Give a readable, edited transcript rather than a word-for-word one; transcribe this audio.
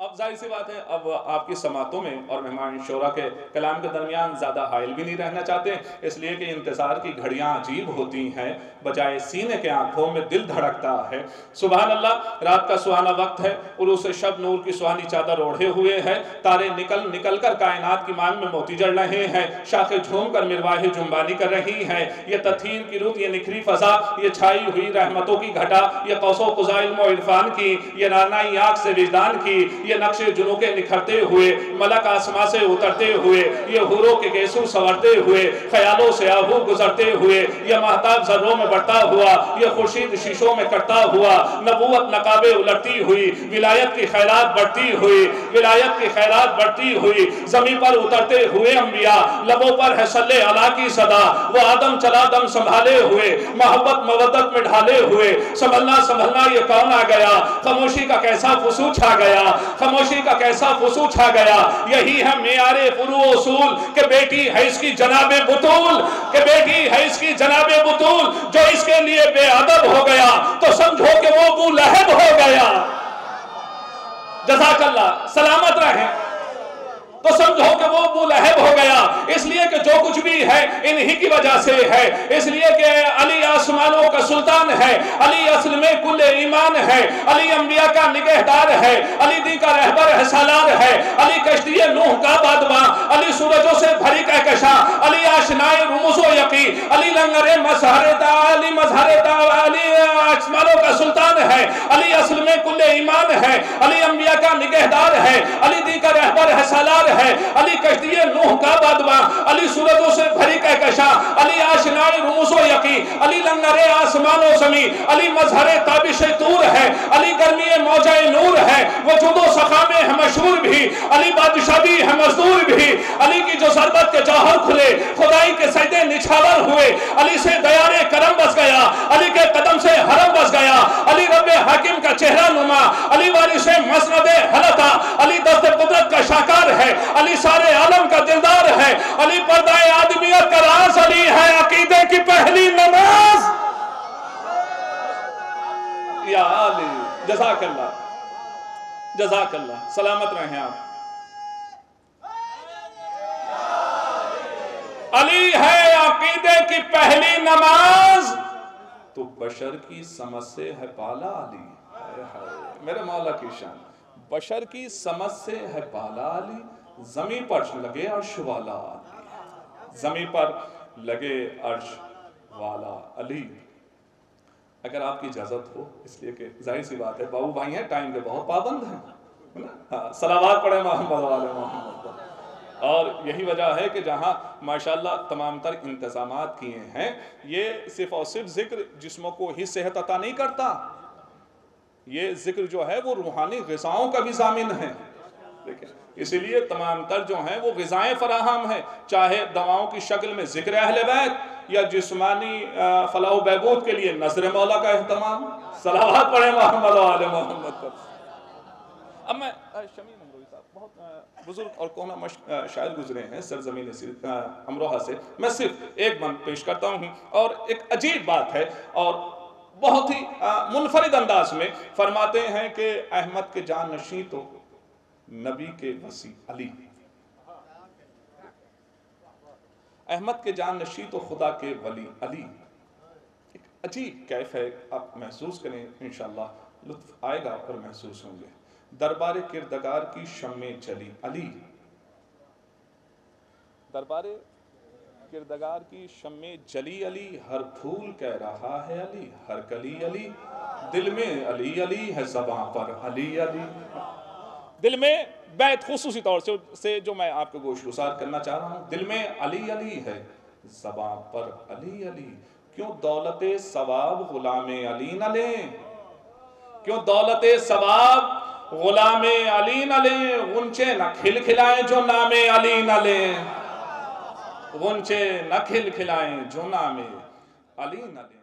अब जाहिर सी बात है, अब आपकी समातों में और मेहमान शोरा के कलाम के दरमियान ज़्यादा हाइल भी नहीं रहना चाहते, इसलिए कि इंतज़ार की घड़ियाँ अजीब होती हैं, बजाय सीने के आंखों में दिल धड़कता है। सुभान अल्लाह, रात का सुहाना वक्त है, उरूस शब नूर की सुहानी चादर ओढ़े हुए है, तारे निकल निकल कर कायनात की मांग में मोती जड़ रहे हैं, शाखे झूम कर मिरवाहे जुम्बानी कर रही हैं। ये तथीर की रुत, ये निखरी फजा, ये छाई हुई रहमतों की घटा, ये कौसो कुज़ा इल्म और इरफान की, ये रानाई आँख से विजदान की, ये नक्शे जुनू के निखरते हुए, मलक आसमां से उतरते हुए, ये हुरों के गेसू संवरते हुए, ख्यालों से आहू गुजरते हुए, ये महताब जर्रों में बढ़ता हुआ, ये खुर्शीद शीशों में कटता हुआ, नबूवत नकाबे उलटती हुई, विलायत की खैरात बढ़ती हुई, विलायत की खैरात बढ़ती हुई, जमीन पर उतरते हुए अंबिया, लबों पर है सल्ले अला की सदा, वो आदम चला दम संभाले हुए, मोहब्बत मवद्दत में ढाले हुए, संभलना संभलना ये कौन आ गया, खामोशी का कैसा फुसू छा गया, खामोशी का कैसा फुसू छा गया। यही है मेयारे फुरू उसूल के बेटी है इसकी जनाबे बुतूल, के बेटी है इसकी जनाबे बुतूल, जो इसके लिए बेअदब हो गया तो समझो कि वो अबू लहब हो गया। जज़ाकल्लाह, सलामत रहे, तो समझो कि वो अबू लहब हो गया। इसलिए कि जो कुछ भी है इन्हीं की वजह से है, इसलिए कि अली आसमानों का सुल्तान है, अली असल में कुल ईमान है, अली अंबिया का निगहदार है, अली दी का रहबर है, सालार है, अली कश्ती नूह का बादबा, अली सूरजों से भरी कहकशा, अली आशनाए रुमुसो यकी, अली लंगरे मजहरे दा, अली मजहरे दा, अली आसमानों का सुल्तान है, अली असल में कुल ईमान है, अली अंबिया का निगहदार है, अली दी का रहबर है, सालार है, अली कश्ती नूह का बादबा, अली सूरजों से भरी कहकशा, अली आशनाए रुमुसो यकी, अली लंगरे आसमानो ज़मी, अली मजहरे ताबिश तूर है, अली गर्मी मौजाए नूर है, वजूदो सखा में है मशहूर भी, अली बादशाह भी है मजदूर भी, अली की जो सरबत के जौहर खुले, खुदाई के सजदे निछावर हुए, अली से दयारे करम बस गया, अली के कदम से हरम बस गया, अली रब्बे हाकिम का चेहरा नुमा, अली वारिसे मसनदे हलता, अली दस्ते कुदरत का शाकार है, अली सारे आलम का दिलदार है, अली पर्दाए आदमियत का राज, अली है अकीदे की पहली नमाज। या अली, जज़ाकल्लाह, जज़ाकल्लाह, सलामत रहें आप। अली है अकीदे की पहली नमाज, तो बशर की समझ से है पाला अली। मेरे मौला की शान, बशर की समझ से है पाला अली, जमी पर लगे अर्श वाला अली, जमी पर लगे अर्श वाला अली। अगर आपकी इजाजत हो, इसलिए कि जाहिर सी बात है बाबू भाई हैं, टाइम के बहुत पाबंद हैं, है ना। हाँ, सलावात पढ़े मोहम्मद वाले मोहम्मद। और यही वजह है कि जहाँ माशाल्लाह तमाम तर इंतजामात किए हैं, ये सिर्फ और सिर्फ जिक्र जिस्मों को ही सेहत अता नहीं करता, ये जिक्र जो है वो रूहानी ग़िज़ाओं का भी ज़ामिन है। देखिए, इसीलिए तमाम तर जो हैं वो ग़िज़ाएँ फराहम है, चाहे दवाओं की शक्ल में ज़िक्र अहले बैत या जिस्मानी फलाह बहबूद के लिए नज़र मौला का एहतमाम। सलावत पढ़े मोहम्मद वाले मोहम्मद पर। अब मैं शमी मंगोई साहब बहुत बुजुर्ग और कोना शायर गुजरे हैं सरजमीन अमरोहा से, मैं सिर्फ एक बंद पेश करता हूँ। और एक अजीब बात है और बहुत ही मुनफरिद अंदाज में फरमाते हैं कि अहमद के जान नशी तो नबी के वसी अली, अहमद के जान नशी तो खुदा के वली अली। एक अजीब कैफ है, आप महसूस करें, इंशाअल्लाह लुत्फ आएगा और महसूस होंगे। दरबारे किरदगार की शम्मे चली अली, दरबारे किरदगार की शम्मे जली अली, हर फूल कह रहा है अली, हर कली अली, दिल में अली अली है, ज़बां पर अली अली। दिल में बैत खुसूसी तौर से जो मैं आपको गोशगुजार करना चाह रहा हूँ, दिल में अली अली है, ज़बां पर अली अली। क्यों दौलते सवाब गुलामे अली न लें, क्यों दौलते सवाब गुलामे अली न लें, गुंचे न खिलखिलाएं जो नामे अली न लें, गुंचे न खिलखिलाएं जो नामे अली न लें।